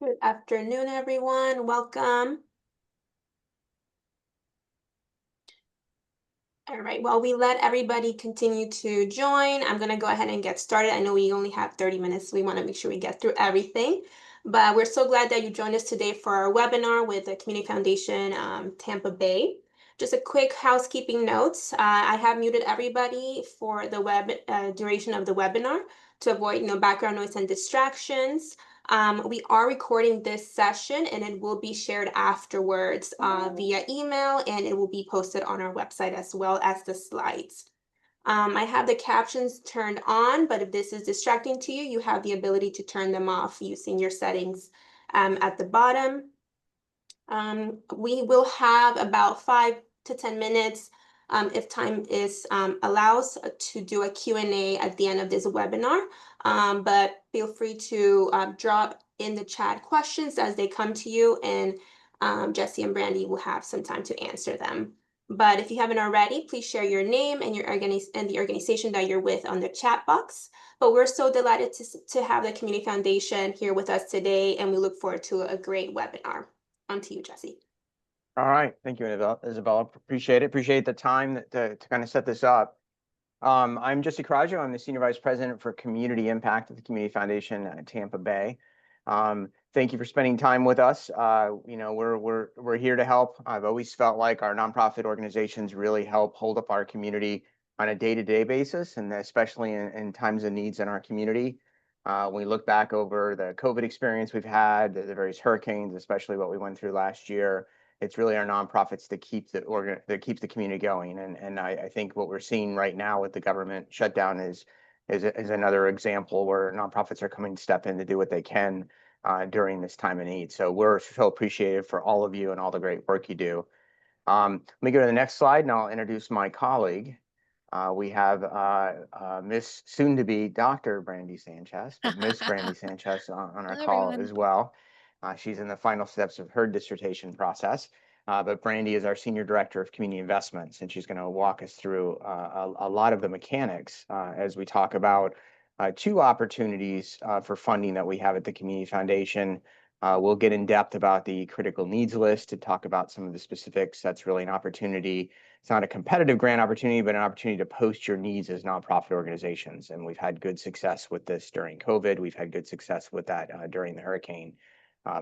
Good afternoon, everyone. Welcome. All right, while we let everybody continue to join, I'm going to go ahead and get started. I know we only have 30 minutes, so we want to make sure we get through everything. But we're so glad that you joined us today for our webinar with the Community Foundation Tampa Bay. Just a quick housekeeping notes. I have muted everybody for the duration of the webinar to avoid background noise and distractions. We are recording this session and it will be shared afterwards via email, and it will be posted on our website as well as the slides. I have the captions turned on, but if this is distracting to you, you have the ability to turn them off using your settings at the bottom. We will have about 5 to 10 minutes if time allows to do a Q&A at the end of this webinar. But feel free to drop in the chat questions as they come to you, and Jesse and Brandy will have some time to answer them. But if you haven't already, please share your name and the organization that you're with on the chat box. But we're so delighted to have the Community Foundation here with us today, and we look forward to a great webinar. On to you, Jesse. All right. Thank you, Isabella. Appreciate it. Appreciate the time to kind of set this up. I'm Jesse Caraggio. I'm the Senior Vice President for Community Impact at the Community Foundation at Tampa Bay. Thank you for spending time with us. We're here to help. I've always felt like our nonprofit organizations really help hold up our community on a day-to-day basis, and especially in times of needs in our community. When we look back over the COVID experience we've had, the various hurricanes, especially what we went through last year, it's really our nonprofits that keeps the community going. And I think what we're seeing right now with the government shutdown is another example where nonprofits are coming to step in to do what they can during this time of need. So we're so appreciative for all of you and all the great work you do. Let me go to the next slide and I'll introduce my colleague. We have Miss soon-to-be Dr. Brandy Sanchez, but Miss Brandy Sanchez on our call as well. She's in the final steps of her dissertation process, but Brandy is our Senior Director of Community Investments, and she's going to walk us through a lot of the mechanics as we talk about two opportunities for funding that we have at the Community Foundation. We'll get in depth about the critical needs list to talk about some of the specifics. That's really an opportunity. It's not a competitive grant opportunity, but an opportunity to post your needs as nonprofit organizations. And we've had good success with this during COVID. We've had good success with that during the hurricane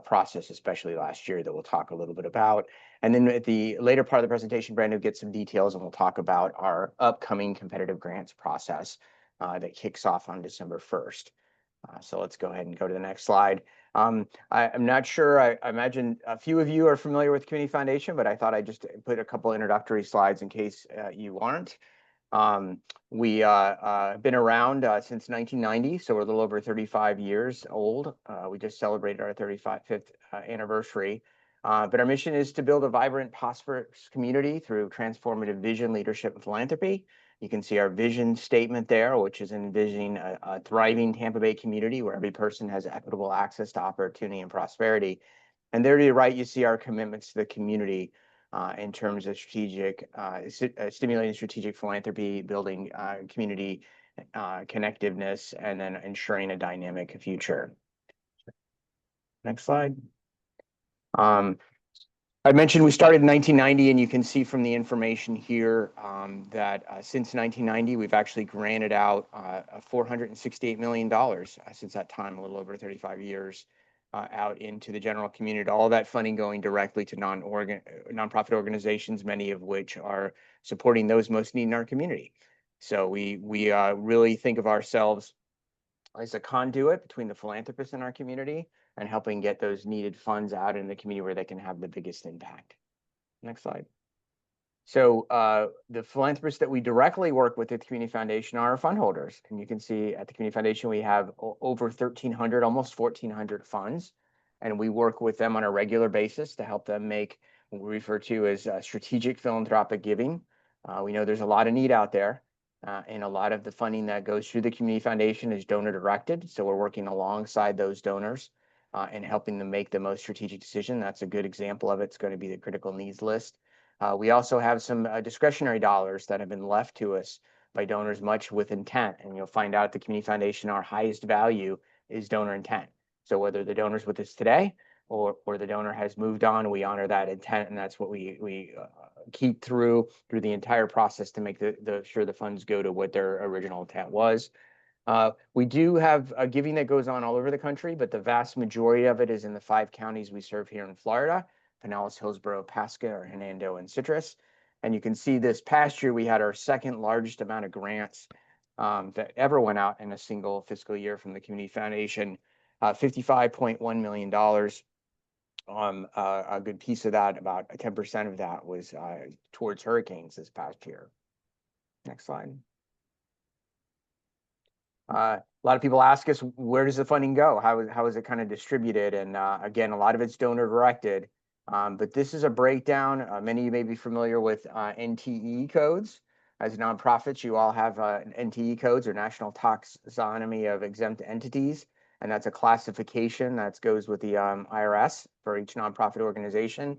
process, especially last year, that we'll talk a little bit about. And then at the later part of the presentation, Brandon will get some details and we'll talk about our upcoming competitive grants process that kicks off on December 1st. So let's go ahead and go to the next slide. I'm not sure, I imagine a few of you are familiar with Community Foundation, but I thought I'd just put a couple introductory slides in case you aren't. We have been around since 1990, so we're a little over 35 years old. We just celebrated our 35th anniversary. But our mission is to build a vibrant, prosperous community through transformative vision, leadership, and philanthropy. You can see our vision statement there, which is envisioning a thriving Tampa Bay community where every person has equitable access to opportunity and prosperity. And there to the right, you see our commitments to the community in terms of stimulating strategic philanthropy, building community connectiveness, and then ensuring a dynamic future. Next slide. I mentioned we started in 1990, and you can see from the information here that since 1990, we've actually granted out $468 million since that time, a little over 35 years, out into the general community. All of that funding going directly to nonprofit organizations, many of which are supporting those most needing our community. So we really think of ourselves as a conduit between the philanthropists in our community and helping get those needed funds out in the community where they can have the biggest impact. Next slide. So the philanthropists that we directly work with at the Community Foundation are our fundholders. And you can see at the Community Foundation, we have over 1,300, almost 1,400 funds. And we work with them on a regular basis to help them make what we refer to as strategic philanthropic giving. We know there's a lot of need out there. And a lot of the funding that goes through the Community Foundation is donor directed. So we're working alongside those donors and helping them make the most strategic decision. That's a good example of it. It's going to be the critical needs list. We also have some discretionary dollars that have been left to us by donors, much with intent. And you'll find out at the Community Foundation, our highest value is donor intent. So whether the donor's with us today or the donor has moved on, we honor that intent, and that's what we keep through the entire process to make sure the funds go to what their original intent was. We do have giving that goes on all over the country, but the vast majority of it is in the 5 counties we serve here in Florida: Pinellas, Hillsborough, Pasco, Hernando, and Citrus. And you can see this past year we had our second largest amount of grants that ever went out in a single fiscal year from the Community Foundation, $55.1 million. A good piece of that, about 10% of that, was towards hurricanes this past year. Next slide. A lot of people ask us, where does the funding go? How is it kind of distributed? And again, a lot of it's donor directed. But this is a breakdown. Many of you may be familiar with NTE codes. As nonprofits, you all have NTE codes, or National Taxonomy of Exempt Entities. And that's a classification that goes with the IRS for each nonprofit organization.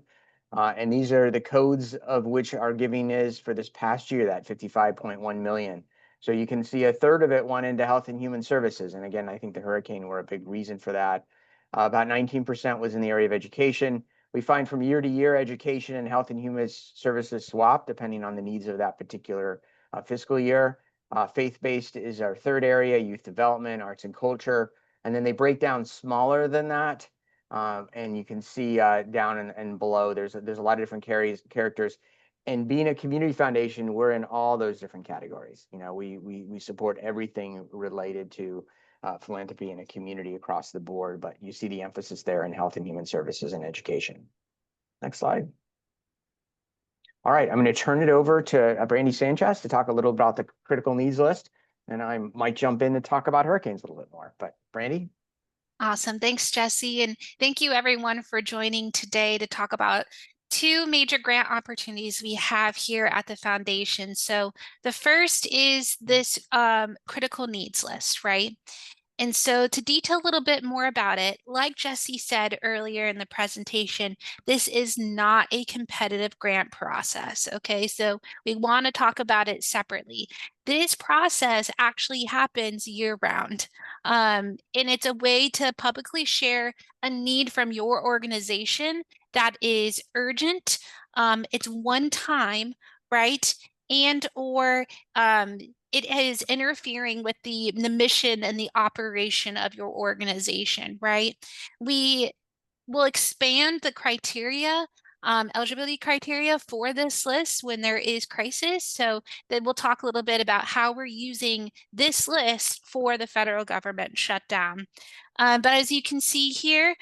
And these are the codes of which our giving is for this past year, that 55.1 million. So you can see a third of it went into health and human services. And again, I think the hurricane were a big reason for that. About 19% was in the area of education. We find from year to year, education and health and human services swap depending on the needs of that particular fiscal year. Faith-based is our third area: youth development, arts and culture. And then they break down smaller than that. And you can see down and below, there's a lot of different characters. And being a community foundation, we're in all those different categories. You know, we support everything related to philanthropy in a community across the board, but you see the emphasis there in health and human services and education. Next slide. All right, I'm going to turn it over to Brandy Sanchez to talk a little about the critical needs list, and I might jump in to talk about hurricanes a little bit more. But Brandy? Awesome. Thanks, Jesse. And thank you everyone for joining today to talk about 2 major grant opportunities we have here at the foundation. So the first is this critical needs list, right? And so to detail a little bit more about it, like Jesse said earlier in the presentation, this is not a competitive grant process, okay? So we want to talk about it separately. This process actually happens year-round, and it's a way to publicly share a need from your organization that is urgent, it's one time, right? And or it is interfering with the mission and the operation of your organization, right? We will expand the criteria, eligibility criteria for this list when there is crisis. So then we'll talk a little bit about how we're using this list for the federal government shutdown. But as you can see here,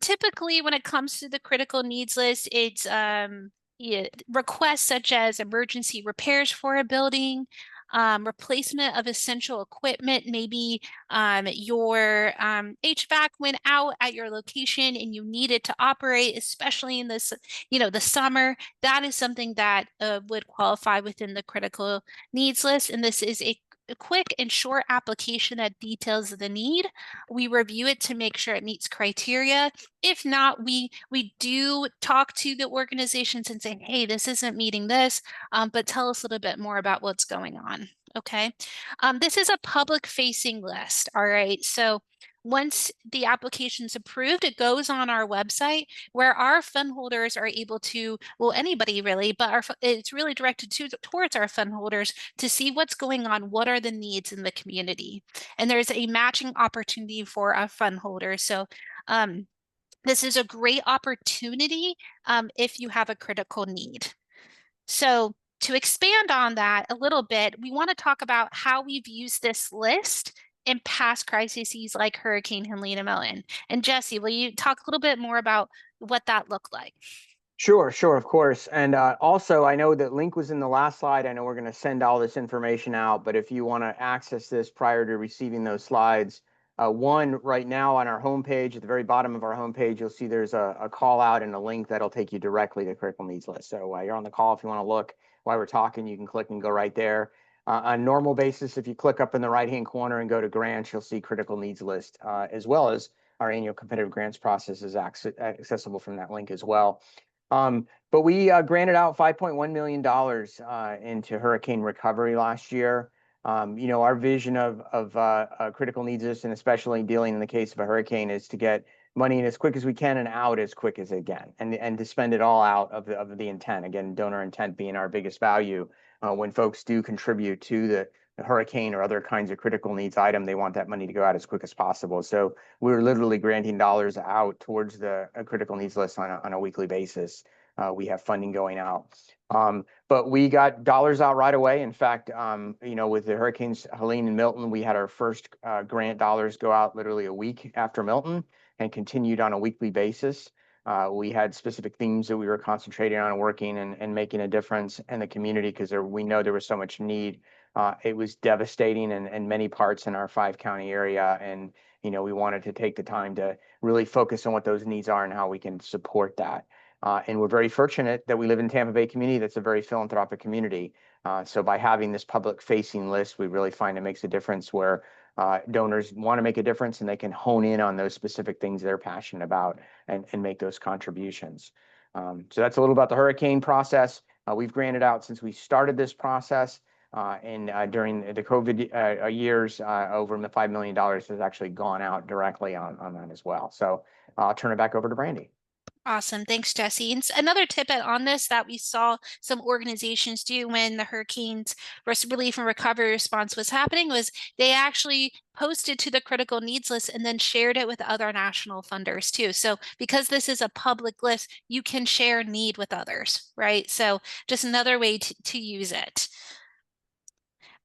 typically when it comes to the critical needs list, it's requests such as emergency repairs for a building, replacement of essential equipment. Maybe your HVAC went out at your location and you need it to operate, especially in this, the summer. That is something that would qualify within the critical needs list. And this is a quick and short application that details the need. We review it to make sure it meets criteria. If not, we do talk to the organizations and say, hey, this isn't meeting this, but tell us a little bit more about what's going on. Okay. This is a public facing list. All right. So once the application is approved, it goes on our website where our fund holders are able to, well, anybody really, but it's really directed towards our fund holders to see what's going on, what are the needs in the community. And there's a matching opportunity for our fund holders. So this is a great opportunity if you have a critical need. So to expand on that a little bit, we want to talk about how we've used this list in past crises like Hurricane Helene and Milton. And Jesse, will you talk a little bit more about what that looked like? Sure, of course. And also, I know that link was in the last slide. I know we're going to send all this information out, but if you want to access this prior to receiving those slides, one, right now on our homepage, at the very bottom of our homepage, you'll see there's a call out and a link that'll take you directly to critical needs list. So while you're on the call, if you want to look while we're talking, you can click and go right there. On a normal basis, if you click up in the right-hand corner and go to grants, you'll see critical needs list, as well as our annual competitive grants process is accessible from that link as well. But we granted out $5.1 million into hurricane recovery last year. Our vision of critical needs list, and especially dealing in the case of a hurricane, is to get money in as quick as we can and out as quick as again, and to spend it all out of the intent. Again, donor intent being our biggest value. When folks do contribute to the hurricane or other kinds of critical needs item, they want that money to go out as quick as possible. So we're literally granting dollars out towards the critical needs list on a weekly basis. We have funding going out. But we got dollars out right away. In fact, with the hurricanes Helene and Milton, we had our first grant dollars go out literally a week after Milton and continued on a weekly basis. We had specific themes that we were concentrating on, working and making a difference in the community, because we know there was so much need. It was devastating in many parts in our 5-county area. And, we wanted to take the time to really focus on what those needs are and how we can support that. And we're very fortunate that we live in Tampa Bay community that's a very philanthropic community. So by having this public facing list, we really find it makes a difference where donors want to make a difference and they can hone in on those specific things they're passionate about and make those contributions. So that's a little about the hurricane process. We've granted out since we started this process. And during the COVID years, over the $5 million has actually gone out directly on that as well. So I'll turn it back over to Brandy. Awesome. Thanks, Jesse. And another tidbit on this that we saw some organizations do when the hurricanes relief and recovery response was happening was they actually posted to the critical needs list and then shared it with other national funders too. So because this is a public list, you can share need with others, right? So just another way to use it.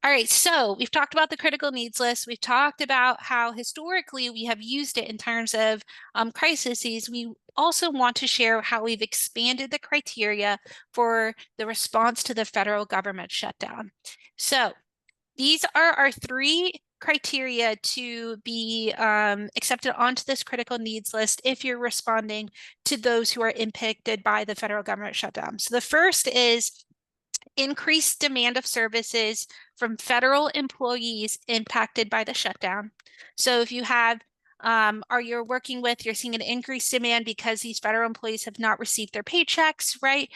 All right, so we've talked about the critical needs list. We've talked about how historically we have used it in terms of crises. We also want to share how we've expanded the criteria for the response to the federal government shutdown. So these are our 3 criteria to be accepted onto this critical needs list if you're responding to those who are impacted by the federal government shutdown. So the first is increased demand of services from federal employees impacted by the shutdown. So if you have you're seeing an increased demand because these federal employees have not received their paychecks, right?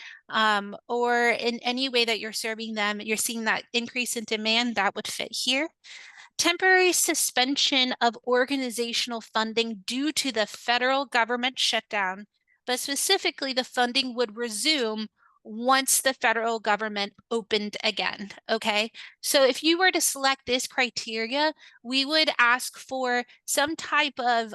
Or in any way that you're serving them, you're seeing that increase in demand, that would fit here. Temporary suspension of organizational funding due to the federal government shutdown, but specifically the funding would resume once the federal government opened again, okay? So if you were to select this criteria, we would ask for some type of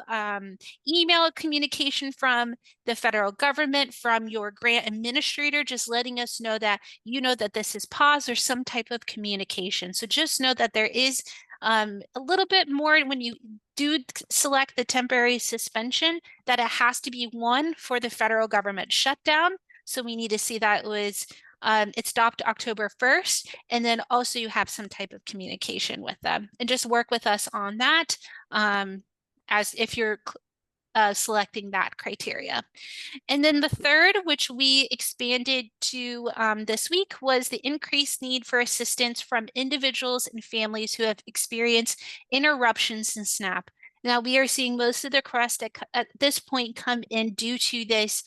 email communication from the federal government, from your grant administrator, just letting us know that that this is paused, or some type of communication. So just know that there is a little bit more when you do select the temporary suspension, that it has to be one for the federal government shutdown. So we need to see that it stopped October 1st, and then also you have some type of communication with them, and just work with us on that as if you're selecting that criteria. And then the third, which we expanded to this week, was the increased need for assistance from individuals and families who have experienced interruptions in SNAP. Now, we are seeing most of the requests at this point come in due to this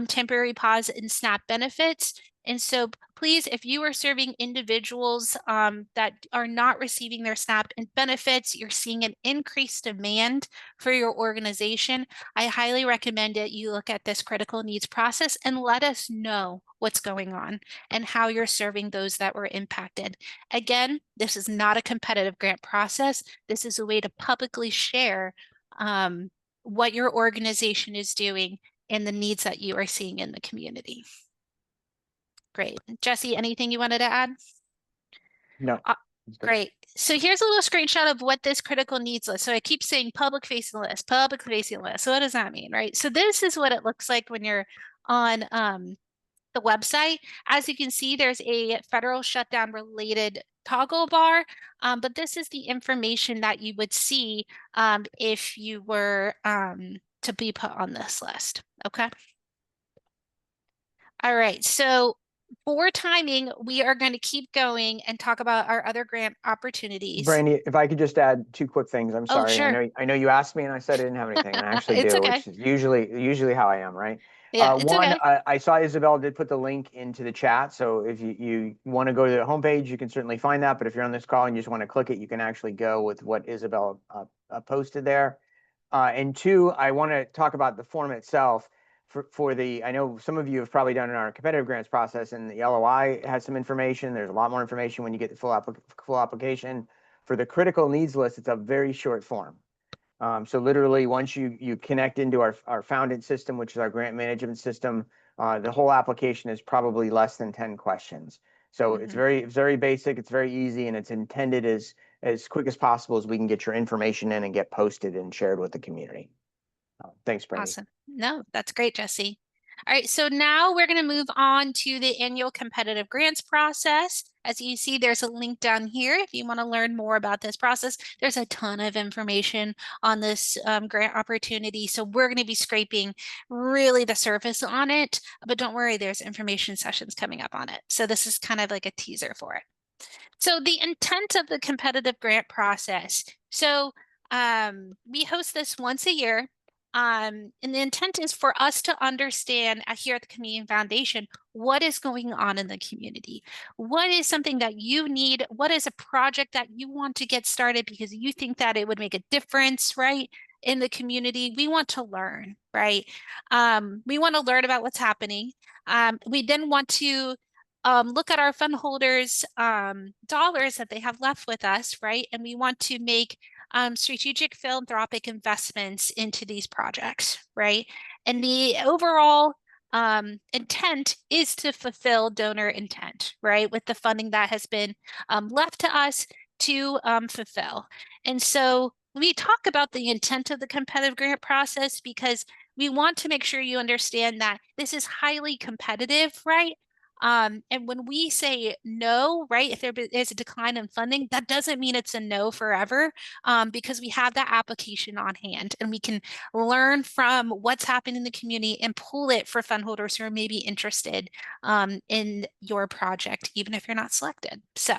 temporary pause in SNAP benefits. And so please, if you are serving individuals that are not receiving their SNAP benefits, you're seeing an increased demand for your organization, I highly recommend that you look at this critical needs process and let us know what's going on and how you're serving those that were impacted. Again, this is not a competitive grant process. This is a way to publicly share what your organization is doing and the needs that you are seeing in the community. Great. Jesse, anything you wanted to add? No. Great. So here's a little screenshot of what this critical needs list. So I keep saying public facing list, public facing list. So what does that mean, right? So this is what it looks like when you're on the website. As you can see, there's a federal shutdown related toggle bar, but this is the information that you would see if you were to be put on this list. Okay. All right. So for timing, we are going to keep going and talk about our other grant opportunities. Brandy, if I could just add two quick things. I'm Oh, sorry. sure. I know you asked me and I said I didn't have anything, and I actually It's do, okay. which is usually how I am, right? Yeah, it's One, okay. I saw Isabel did put the link into the chat. So if you want to go to the homepage, you can certainly find that. But if you're on this call and you just want to click it, you can actually go with what Isabel posted there. And two, I want to talk about the form itself. For the, I know some of you have probably done in our competitive grants process, and the LOI has some information. There's a lot more information when you get the full application. For the critical needs list, it's a very short form. So literally, once you connect into our Founded system, which is our grant management system, the whole application is probably less than 10 questions. So it's very basic, it's very easy, and it's intended as quick as possible as we can get your information in and get posted and shared with the community. Thanks, Brandy. Awesome. No, that's great, Jesse. All right, so now we're going to move on to the annual competitive grants process. As you see, there's a link down here if you want to learn more about this process. There's a ton of information on this grant opportunity, so we're going to be scraping really the surface on it, but don't worry, there's information sessions coming up on it. So this is kind of like a teaser for it. So the intent of the competitive grant process. So we host this once a year. And the intent is for us to understand here at the Community Foundation what is going on in the community. What is something that you need? What is a project that you want to get started because you think that it would make a difference, right, in the community? We want to learn, right? We want to learn about what's happening. We then want to look at our fund holders' dollars that they have left with us, right? And we want to make strategic philanthropic investments into these projects, right? And the overall intent is to fulfill donor intent, right? With the funding that has been left to us to fulfill. And so we talk about the intent of the competitive grant process because we want to make sure you understand that this is highly competitive, right? And when we say no, right, if there is a decline in funding, that doesn't mean it's a no forever, because we have that application on hand and we can learn from what's happening in the community and pull it for fund holders who are maybe interested in your project, even if you're not selected. So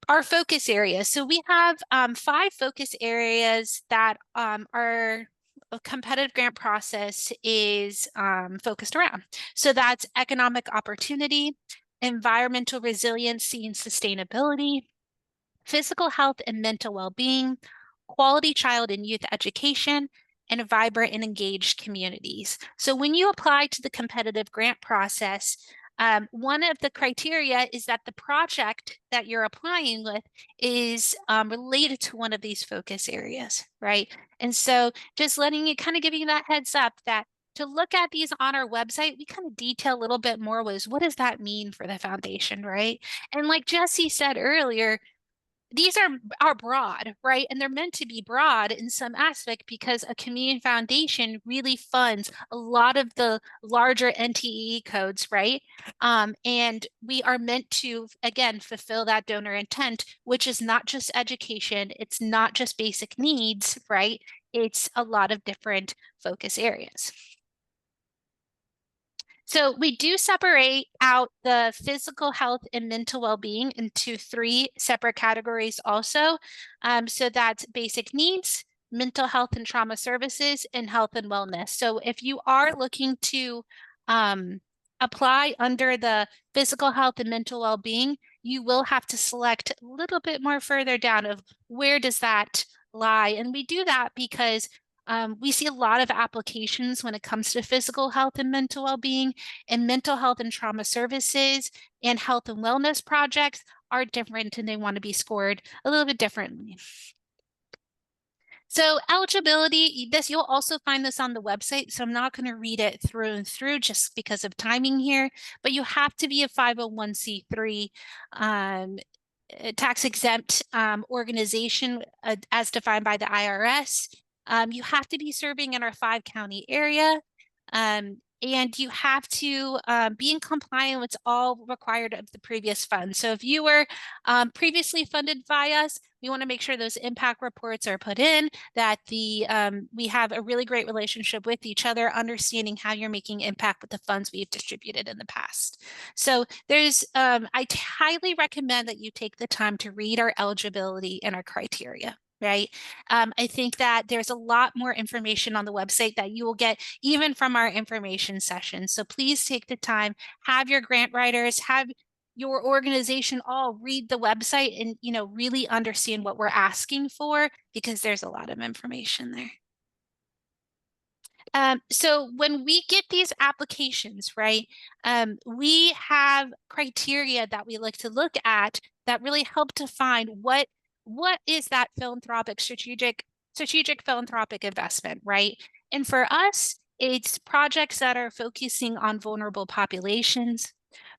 our focus areas. So we have 5 focus areas that our competitive grant process is focused around. So that's economic opportunity, environmental resiliency and sustainability, physical health and mental well-being, quality child and youth education, and vibrant and engaged communities. So when you apply to the competitive grant process, one of the criteria is that the project that you're applying with is related to one of these focus areas, right? And so just letting you kind of giving you that heads up that to look at these on our website, we kind of detail a little bit more was what does that mean for the foundation, right? And like Jesse said earlier, these are broad, right? And they're meant to be broad in some aspect because a community foundation really funds a lot of the larger NTE codes, right? And we are meant to, again, fulfill that donor intent, which is not just education, it's not just basic needs, right? It's a lot of different focus areas. So we do separate out the physical health and mental well-being into 3 separate categories also. So that's basic needs, mental health and trauma services, and health and wellness. So if you are looking to apply under the physical health and mental well-being, you will have to select a little bit more further down of where does that lie. And we do that because we see a lot of applications when it comes to physical health and mental well-being, and mental health and trauma services and health and wellness projects are different and they want to be scored a little bit differently. So eligibility, you'll also find this on the website, so I'm not going to read it through and through just because of timing here, but you have to be a 501c3 tax exempt organization as defined by the IRS. You have to be serving in our 5-county area. and you have to be in compliance with all required of the previous fund. So if you were previously funded by us, we want to make sure those impact reports are put in, that we have a really great relationship with each other, understanding how you're making impact with the funds we've distributed in the past. So I highly recommend that you take the time to read our eligibility and our criteria. Right. I think that there's a lot more information on the website that you will get even from our information session. So please take the time, have your grant writers, have your organization all read the website and, really understand what we're asking for, because there's a lot of information there. So when we get these applications, right, we have criteria that we like to look at that really help define what is that strategic philanthropic investment, right? And for us, it's projects that are focusing on vulnerable populations,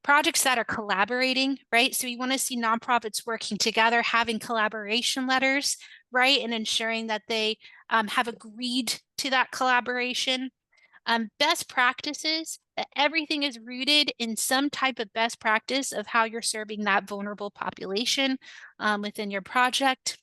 projects that are collaborating, right? So we want to see nonprofits working together, having collaboration letters, right, and ensuring that they have agreed to that collaboration. Best practices, that everything is rooted in some type of best practice of how you're serving that vulnerable population within your project.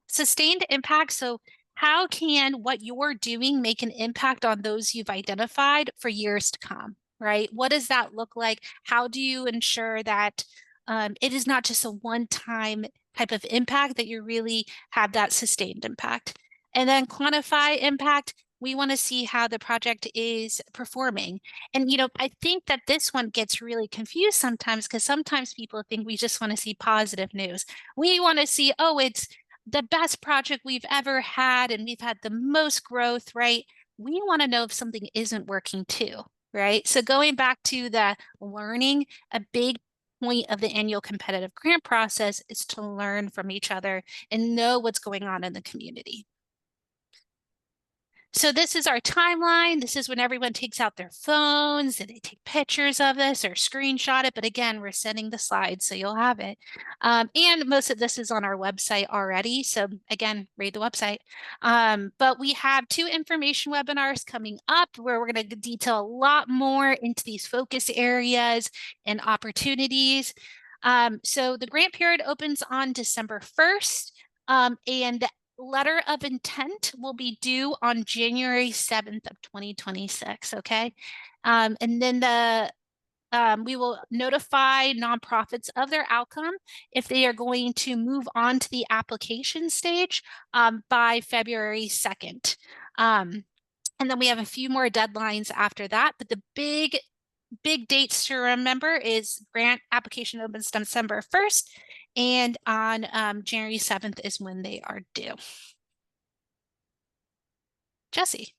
Sustained impact, so how can what you're doing make an impact on those you've identified for years to come, right? What does that look like? How do you ensure that it is not just a one-time type of impact, that you really have that sustained impact? And then quantify impact. We want to see how the project is performing. And, I think that this one gets really confused sometimes, because sometimes people think we just want to see positive news. We want to see, oh, it's the best project we've ever had and we've had the most growth, right? We want to know if something isn't working too, right? So going back to the learning, a big point of the annual competitive grant process is to learn from each other and know what's going on in the community. So this is our timeline. This is when everyone takes out their phones and they take pictures of this or screenshot it. But again, we're sending the slides, so you'll have it. And most of this is on our website already. So again, read the website. But we have 2 information webinars coming up where we're going to detail a lot more into these focus areas and opportunities. So the grant period opens on December 1st. And the letter of intent will be due on January 7th of 2026, okay? And then we will notify nonprofits of their outcome if they are going to move on to the application stage by February 2nd. And then we have a few more deadlines after that, but the big dates to remember is grant application opens December 1st, and on January 7th is when they are due. Jesse.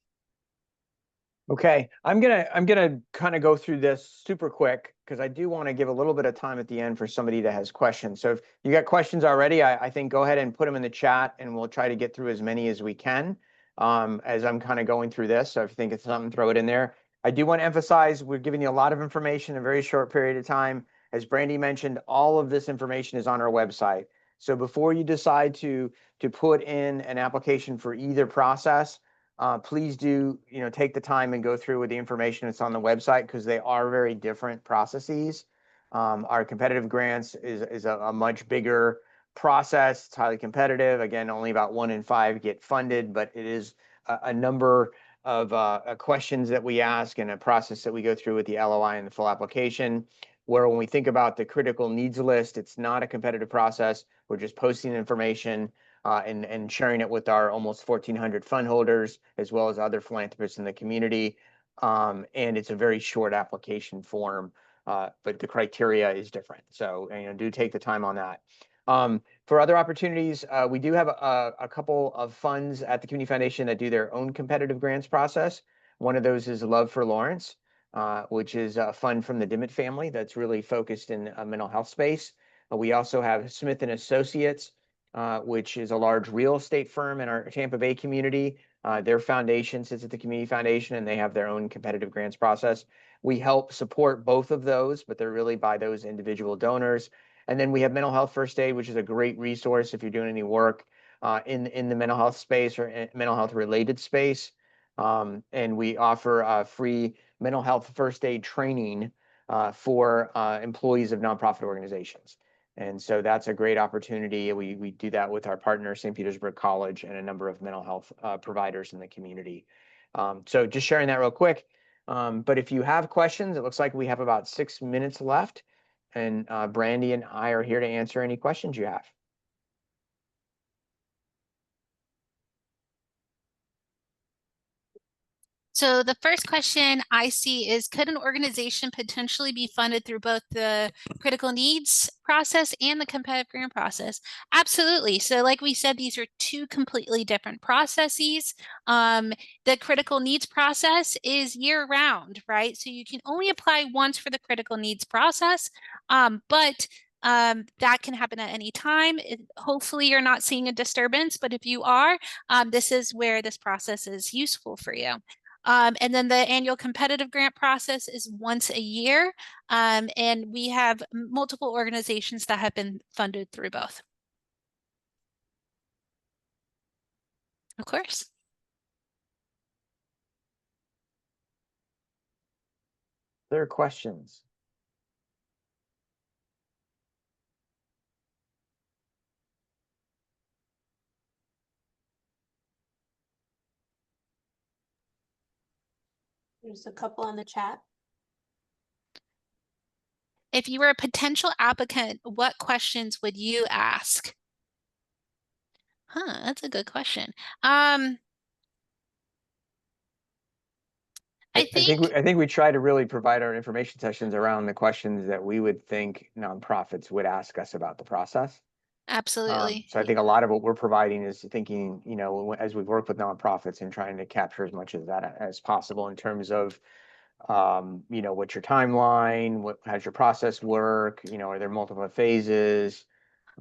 Okay, I'm gonna kind of go through this super quick because I do want to give a little bit of time at the end for somebody that has questions. So if you got questions already, I think go ahead and put them in the chat and we'll try to get through as many as we can as I'm kind of going through this. So if you think it's something, throw it in there. I do want to emphasize we're giving you a lot of information in a very short period of time. As Brandy mentioned, all of this information is on our website. So before you decide to put in an application for either process, please do take the time and go through with the information that's on the website, because they are very different processes. Our competitive grants is a much bigger process. It's highly competitive. Again, only about 1 in 5 get funded, but it is a number of questions that we ask and a process that we go through with the LOI and the full application, where when we think about the critical needs list, it's not a competitive process. We're just posting information and sharing it with our almost 1,400 fund holders, as well as other philanthropists in the community. And it's a very short application form, but the criteria is different. So do take the time on that. For other opportunities, we do have a couple of funds at the Community Foundation that do their own competitive grants process. One of those is Love for Lawrence, which is a fund from the Dimmitt family that's really focused in a mental health space. We also have Smith & Associates, which is a large real estate firm in our Tampa Bay community. Their foundation sits at the Community Foundation, and they have their own competitive grants process. We help support both of those, but they're really by those individual donors. And then we have Mental Health First Aid, which is a great resource if you're doing any work in the mental health space or mental health related space. And we offer free mental health first aid training for employees of nonprofit organizations. And so that's a great opportunity. We do that with our partner, St. Petersburg College, and a number of mental health providers in the community. So just sharing that real quick. But if you have questions, it looks like we have about 6 minutes left. And Brandy and I are here to answer any questions you have. So the first question I see is, could an organization potentially be funded through both the critical needs process and the competitive grant process? Absolutely. So like we said, these are two completely different processes. The critical needs process is year round, right? So you can only apply once for the critical needs process, but that can happen at any time. Hopefully you're not seeing a disturbance, but if you are, this is where this process is useful for you. And then the annual competitive grant process is once a year. And we have multiple organizations that have been funded through both. Of course. There are questions. There's a couple on the chat. If you were a potential applicant, what questions would you ask? That's a good question. I think we try to really provide our information sessions around the questions that we would think nonprofits would ask us about the process. Absolutely. So I think a lot of what we're providing is thinking, as we've worked with nonprofits and trying to capture as much of that as possible in terms of, what's your timeline, how's your process work, are there multiple phases?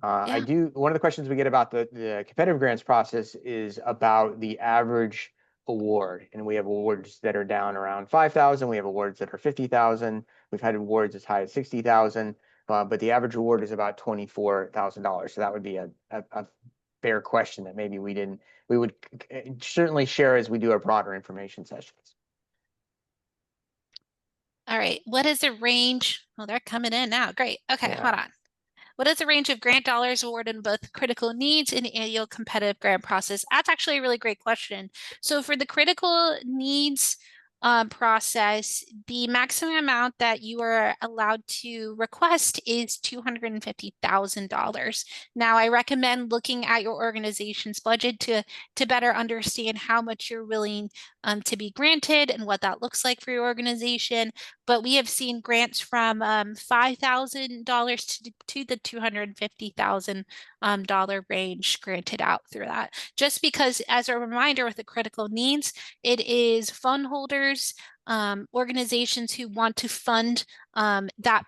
Yeah. One of the questions we get about the competitive grants process is about the average award. And we have awards that are down around 5,000. We have awards that are 50,000. We've had awards as high as 60,000. But the average award is about $24,000. So that would be a fair question that maybe we would certainly share as we do our broader information sessions. All right. What is the range? Well, they're coming in now. Great. Okay, Yeah. hold on. What is the range of grant dollars awarded in both critical needs and the annual competitive grant process? That's actually a really great question. So for the critical needs process, the maximum amount that you are allowed to request is $250,000. Now, I recommend looking at your organization's budget to better understand how much you're willing to be granted and what that looks like for your organization. But we have seen grants from $5,000 to the $250,000 range granted out through that. Just because, as a reminder, with the critical needs, it is fund holders, organizations who want to fund that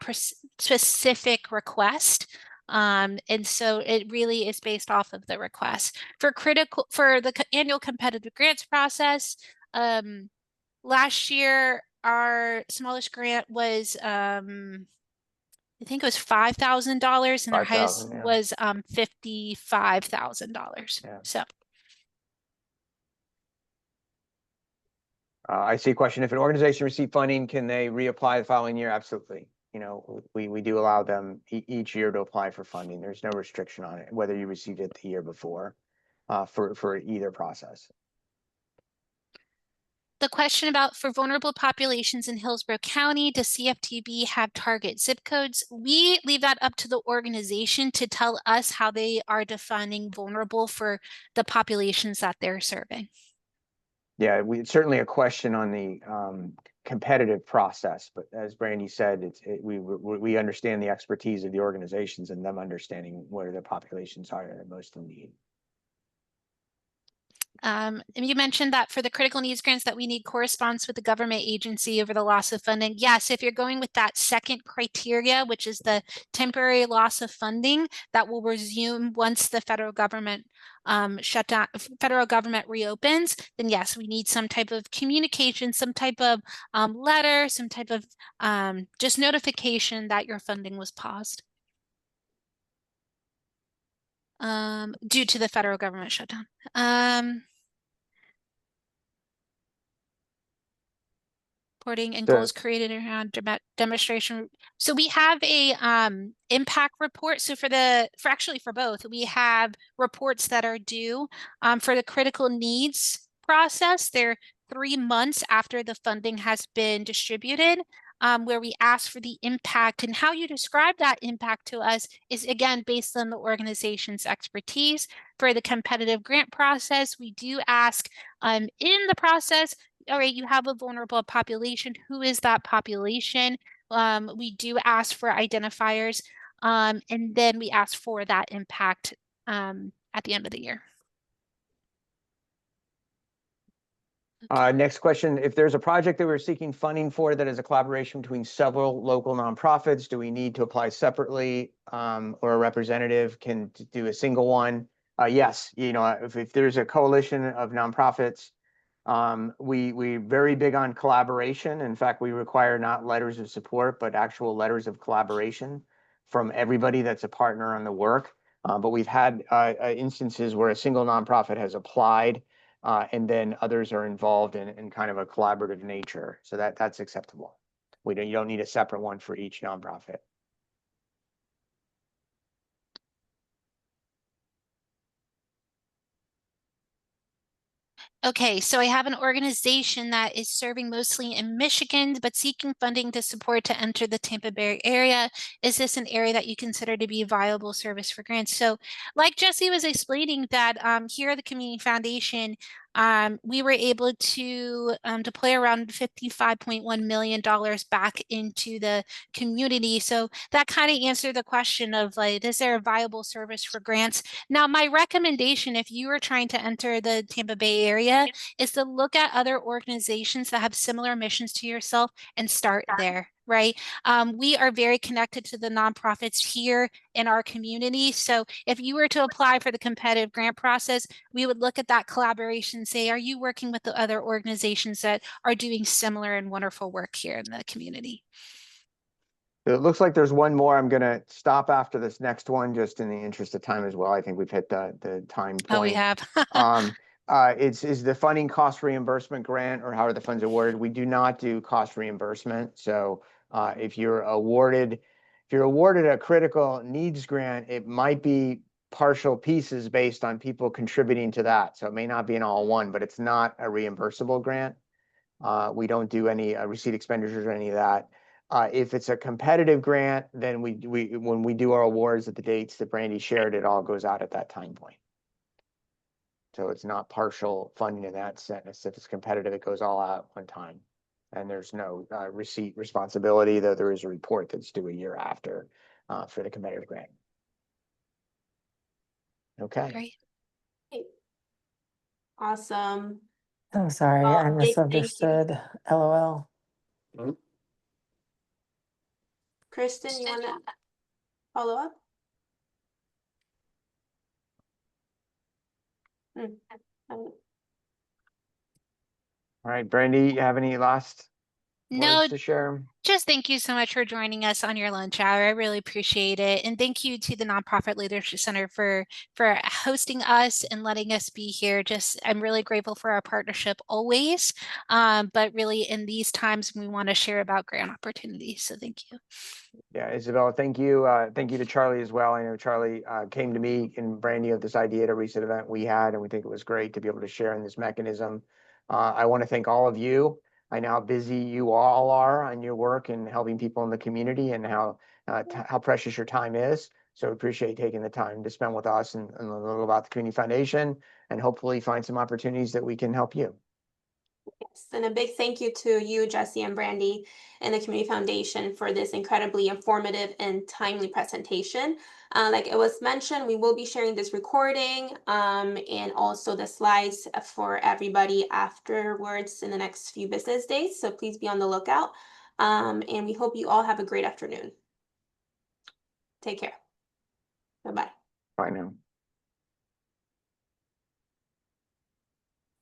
specific request. And so it really is based off of the request. For the annual competitive grants process, last year our smallest grant was I think it was $5,000 and our highest was $55,000. Yeah. So I see a question. If an organization received funding, can they reapply the following year? Absolutely. We do allow them each year to apply for funding. There's no restriction on it, whether you received it the year before, for either process. the question about for vulnerable populations in Hillsborough County, does CFTB have target zip codes? We leave that up to the organization to tell us how they are defining vulnerable for the populations that they're serving. Yeah, it's certainly a question on the competitive process, but as Brandy said, we understand the expertise of the organizations and them understanding where the populations are that are most in need. And you mentioned that for the critical needs grants that we need correspondence with the government agency over the loss of funding. Yes, if you're going with that second criteria, which is the temporary loss of funding that will resume once the federal government shutdown, federal government reopens, then yes, we need some type of communication, some type of letter, some type of just notification that your funding was paused due to the federal government shutdown. reporting and Sure. goals created around demonstration. So we have a impact report. So for both, we have reports that are due for the critical needs process. They're 3 months after the funding has been distributed, where we ask for the impact, and how you describe that impact to us is again based on the organization's expertise. For the competitive grant process, we do ask in the process, all right, you have a vulnerable population. Who is that population? We do ask for identifiers, and then we ask for that impact at the end of the year. Next question. If there's a project that we're seeking funding for that is a collaboration between several local nonprofits, do we need to apply separately, or a representative can do a single one? Yes, you know, if there's a coalition of nonprofits, we're very big on collaboration. In fact, we require not letters of support, but actual letters of collaboration from everybody that's a partner on the work. But we've had instances where a single nonprofit has applied, and then others are involved in kind of a collaborative nature. So that's acceptable. You don't need a separate one for each nonprofit. Okay, so I have an organization that is serving mostly in Michigan, but seeking funding to support to enter the Tampa Bay area. Is this an area that you consider to be a viable service for grants? So like Jesse was explaining that here at the Community Foundation, we were able to deploy around $55.1 million back into the community. So that kind of answered the question of like, is there a viable service for grants? Now, my recommendation, if you are trying to enter the Tampa Bay area, is to look at other organizations that have similar missions to yourself and start there, right? We are very connected to the nonprofits here in our community. So if you were to apply for the competitive grant process, we would look at that collaboration and say, are you working with the other organizations that are doing similar and wonderful work here in the community? It looks like there's one more. I'm going to stop after this next one, just in the interest of time as well. I think we've hit the time point. Oh, we have. Is the funding cost reimbursement grant, or how are the funds awarded? We do not do cost reimbursement. So if you're awarded a critical needs grant, it might be partial pieces based on people contributing to that. So it may not be an all one, but it's not a reimbursable grant. We don't do any receipt expenditures or any of that. If it's a competitive grant, then when we do our awards at the dates that Brandy shared, it all goes out at that time point. So it's not partial funding in that sense. If it's competitive, it goes all out one time. And there's no receipt responsibility, though there is a report that's due a year after for the competitive grant. Okay. Great. Awesome. I'm sorry, I Big thank you. misunderstood. LOL. Kristen, you want to follow up? All right, Brandy, you have any last words to share? Just thank you so much for joining us on your lunch hour. I really appreciate it. And thank you to the Nonprofit Leadership Center for hosting us and letting us be here. I'm really grateful for our partnership always. But really in these times, we want to share about grant opportunities. So thank you. Yeah, Isabella, thank you. Thank you to Charlie as well. I know Charlie came to me and Brandy of this idea at a recent event we had, and we think it was great to be able to share in this mechanism. I want to thank all of you. I know how busy you all are on your work and helping people in the community, and how precious your time is. So appreciate taking the time to spend with us and a little about the Community Foundation, and hopefully find some opportunities that we can help you. Yes, and a big thank you to you, Jesse and Brandy, and the Community Foundation for this incredibly informative and timely presentation. Like it was mentioned, we will be sharing this recording and also the slides for everybody afterwards in the next few business days. So please be on the lookout. And we hope you all have a great afternoon. Take care. Bye-bye. Bye now.